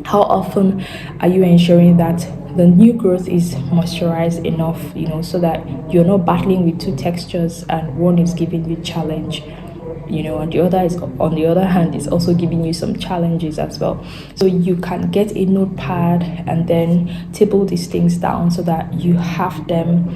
How often are you ensuring that the new growth is moisturized enough, so that you're not battling with two textures and one is giving you challenge, and on the other hand is also giving you some challenges as well. So you can get a notepad and then table these things down so that you have them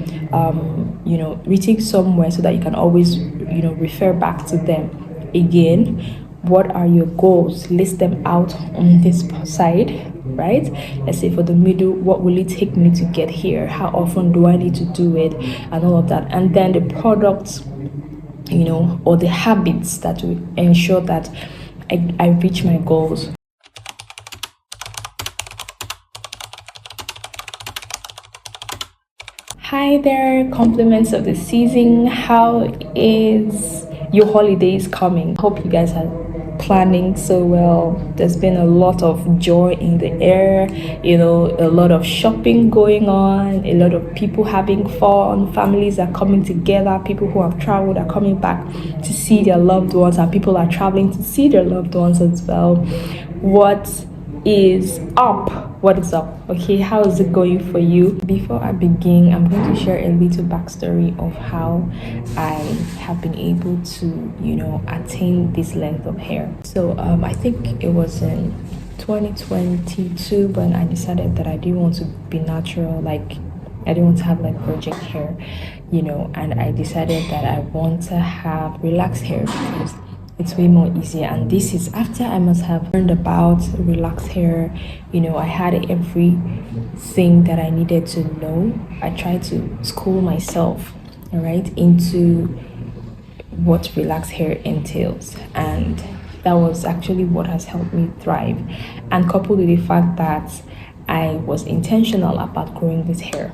written somewhere so that you can always refer back to them again. What are your goals? List them out on this side, right? Let's say for the middle, what will it take me to get here? How often do I need to do it? And all of that. And then the products, or the habits that will ensure that I reach my goals. Hi there, compliments of the season. How is your holidays coming? Hope you guys are planning so well. There's been a lot of joy in the air, a lot of shopping going on, a lot of people having fun, families are coming together, people who have traveled are coming back to see their loved ones, and people are traveling to see their loved ones as well. What is up? What is up? Okay, how is it going for you? Before I begin, I'm going to share a little backstory of how I have been able to attain this length of hair. So I think it was in 2022 when I decided that I didn't want to be natural, like I didn't want to have like virgin hair, and I decided that I want to have relaxed hair because it's way more easier. And this is after I must have learned about relaxed hair. I had everything that I needed to know. I tried to school myself, all right, into what relaxed hair entails, and that was actually what has helped me thrive. And coupled with the fact that I was intentional about growing this hair.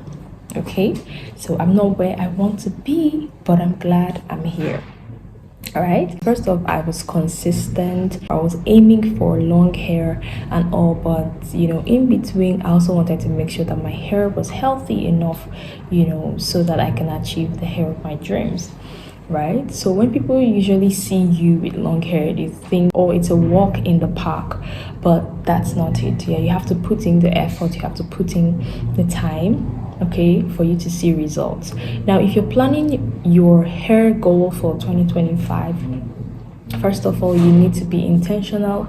Okay, so I'm not where I want to be, but I'm glad I'm here. All right, first off, I was consistent. I was aiming for long hair and all, but in between I also wanted to make sure that my hair was healthy enough, so that I can achieve the hair of my dreams, right? So when people usually see you with long hair, they think, oh, it's a walk in the park, but that's not it. Yeah, you have to put in the effort, you have to put in the time, okay, for you to see results. Now, if you're planning your hair goal for 2025, first of all, you need to be intentional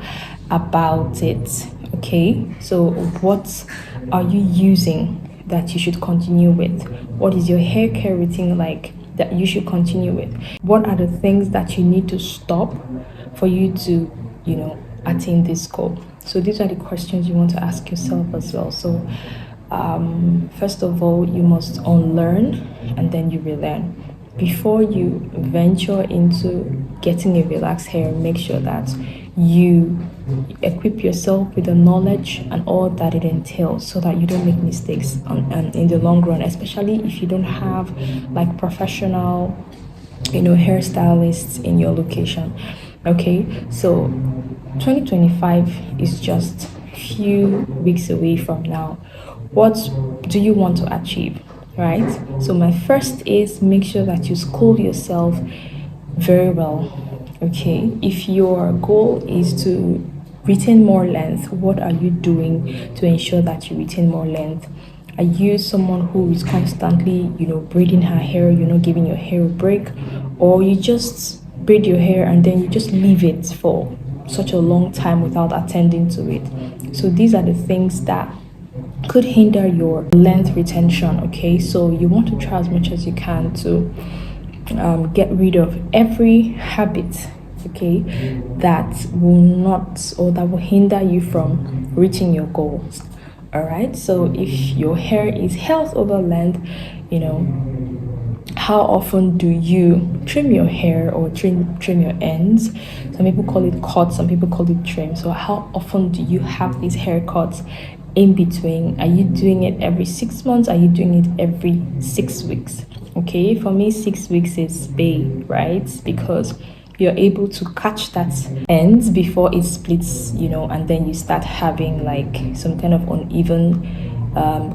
about it. Okay, so what are you using that you should continue with? What is your hair care routine like that you should continue with? What are the things that you need to stop for you to attain this goal? So these are the questions you want to ask yourself as well. So first of all, you must unlearn and then you relearn. Before you venture into getting a relaxed hair, make sure that you equip yourself with the knowledge and all that it entails so that you don't make mistakes in the long run, especially if you don't have like professional hairstylists in your location. Okay, so 2025 is just a few weeks away from now. What do you want to achieve, right? So my first is make sure that you school yourself very well. Okay, if your goal is to retain more length, what are you doing to ensure that you retain more length? Are you someone who is constantly braiding her hair, giving your hair a break, or you just braid your hair and then you just leave it for such a long time without attending to it? So these are the things that could hinder your length retention. Okay, so you want to try as much as you can to get rid of every habit, okay, that will not or that will hinder you from reaching your goals. All right, so if your hair is health over length, how often do you trim your hair or trim your ends? Some people call it cut, some people call it trim. So how often do you have these haircuts in between? Are you doing it every 6 months? Are you doing it every 6 weeks? Okay, for me 6 weeks is big, right? Because you're able to catch that ends before it splits, and then you start having like some kind of uneven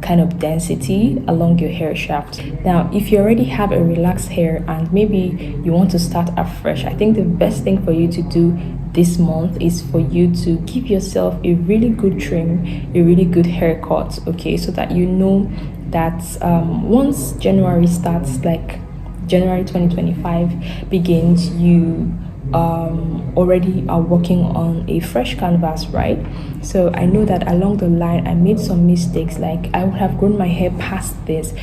kind of density along your hair shaft. Now, if you already have a relaxed hair and maybe you want to start afresh, I think the best thing for you to do this month is for you to give yourself a really good trim, a really good haircut, okay, so that you know that once January starts, like January 2025 begins, you already are working on a fresh canvas, right? So I know that along the line I made some mistakes, like I would have grown my hair past this,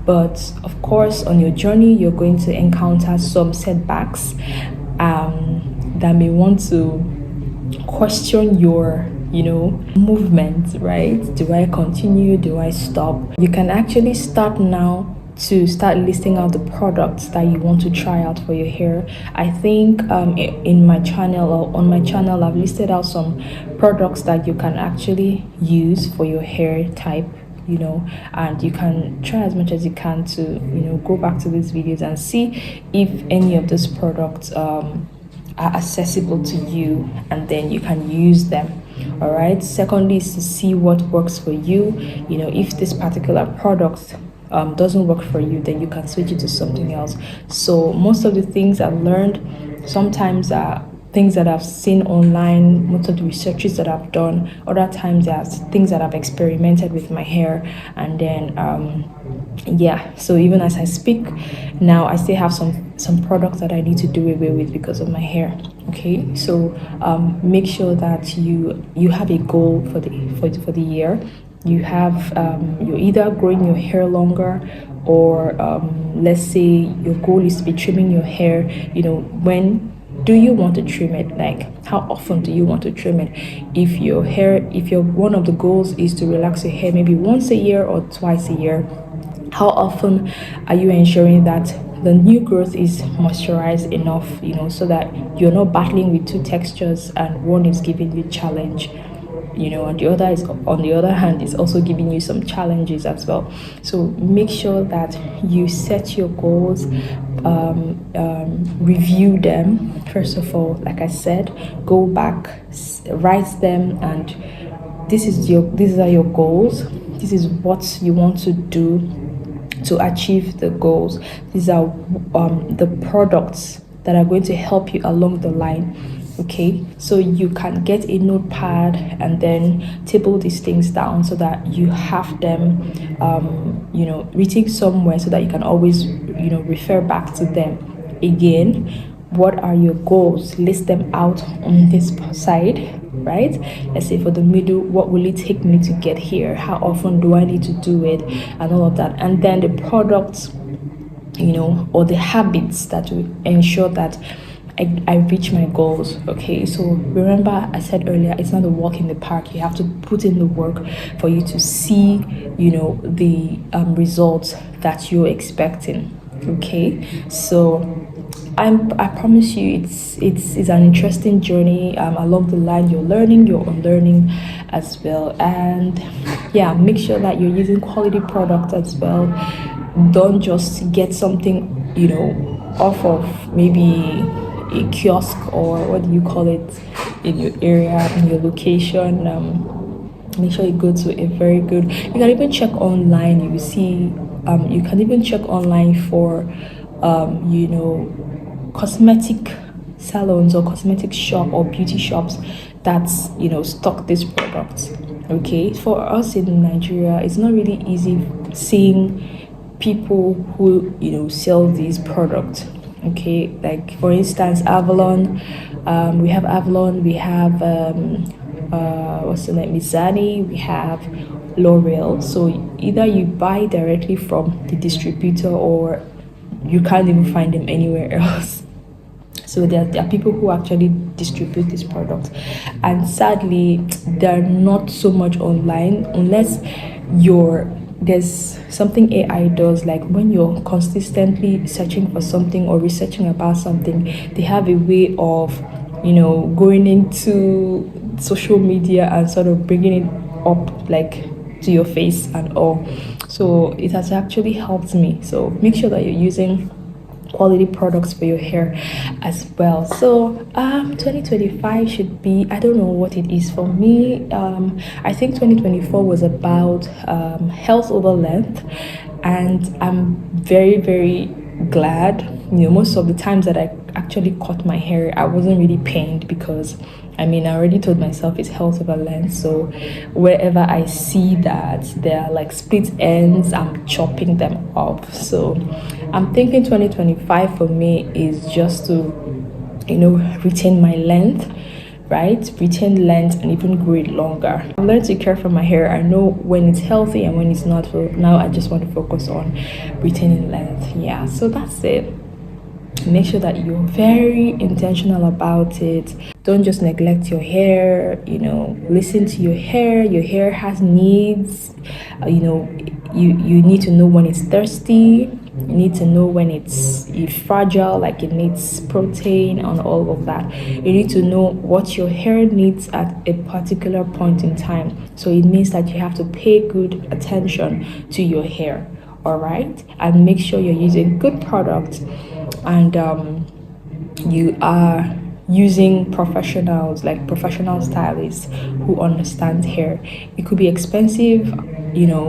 but of course on your journey you're going to encounter some setbacks that may want to question your movement, right? Do I continue? Do I stop? You can actually start now to start listing out the products that you want to try out for your hair. I think in my channel or on my channel I've listed out some products that you can actually use for your hair type, and you can try as much as you can to go back to these videos and see if any of those products are accessible to you, and then you can use them. All right, secondly is to see what works for you. If this particular product doesn't work for you, then you can switch it to something else. So most of the things I've learned sometimes are things that I've seen online, most of the researches that I've done. Other times there's things that I've experimented with my hair, and then yeah, so even as I speak now, I still have some products that I need to do away with because of my hair. Okay, so make sure that you have a goal for the year. You have you're either growing your hair longer, or let's say your goal is to be trimming your hair. When do you want to trim it? Like, how often do you want to trim it? If your one of the goals is to relax your hair maybe once a year or twice a year, how often are you ensuring that the new growth is moisturized enough, so that you're not battling with two textures and one is giving you challenge, and on the other hand is also giving you some challenges as well. So make sure that you set your goals, review them first of all. Like I said, go back, write them, and these are your goals. This is what you want to do to achieve the goals. These are the products that are going to help you along the line. Okay, so you can get a notepad and then table these things down so that you have them written somewhere, so that you can always refer back to them again. What are your goals? List them out on this side, right? Let's say for the middle, what will it take me to get here? How often do I need to do it? And all of that. And then the products, or the habits that will ensure that I reach my goals. Okay, so remember I said earlier, it's not a walk in the park. You have to put in the work for you to see the results that you're expecting. Okay, so I promise you it's an interesting journey. Along the line you're learning, you're unlearning as well. And yeah, make sure that you're using quality products as well. Don't just get something off of maybe a kiosk, or what do you call it, in your area, in your location. Make sure you go to a very good, you can even check online, you will see you can even check online for cosmetic salons or cosmetic shop or beauty shops that's stock these products. Okay, for us in Nigeria, it's not really easy seeing people who sell these products. Okay, like for instance Avalon, we have Avalon, we have what's the name, Mizani, we have L'Oreal. So either you buy directly from the distributor, or you can't even find them anywhere else. So there are people who actually distribute these products, and sadly they're not so much online, unless there's something AI does, like when you're consistently searching for something or researching about something, they have a way of going into social media and sort of bringing it up like to your face and all. So it has actually helped me. So make sure that you're using quality products for your hair as well. So 2025 should be, I don't know what it is for me. I think 2024 was about health over length, and I'm very, very glad most of the times that I actually cut my hair, I wasn't really pained because I mean, I already told myself it's health over length. So wherever I see that there are like split ends, I'm chopping them off. So I'm thinking 2025 for me is just to, retain my length, right? Retain length and even grow it longer. I've learned to care for my hair. I know when it's healthy and when it's not. So now I just want to focus on retaining length. Yeah, so that's it. Make sure that you're very intentional about it. Don't just neglect your hair. Listen to your hair has needs. You need to know when it's thirsty. You need to know when it's fragile, like it needs protein and all of that. You need to know what your hair needs at a particular point in time. So it means that you have to pay good attention to your hair, all right? And make sure you're using good products and you are using professionals, like professional stylists who understand hair. It could be expensive,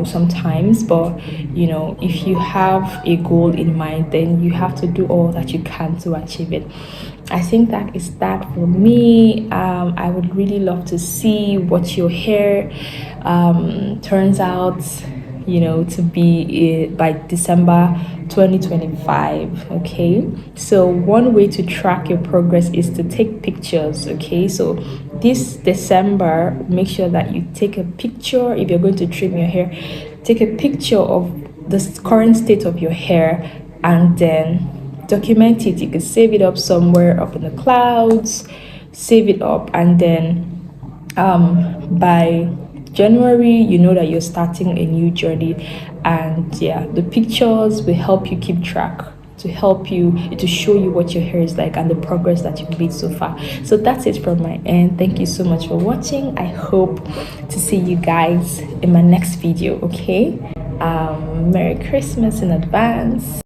sometimes, but if you have a goal in mind, then you have to do all that you can to achieve it. I think that is that for me. I would really love to see what your hair turns out to be by December 2025. Okay, so one way to track your progress is to take pictures. Okay, so this December, make sure that you take a picture. If you're going to trim your hair, take a picture of the current state of your hair and then document it. You can save it up somewhere up in the clouds, save it up, and then by January, you know that you're starting a new journey, and yeah, the pictures will help you keep track, to help you to show you what your hair is like and the progress that you've made so far. So that's it from my end. Thank you so much for watching. I hope to see you guys in my next video. Okay, Merry Christmas in advance.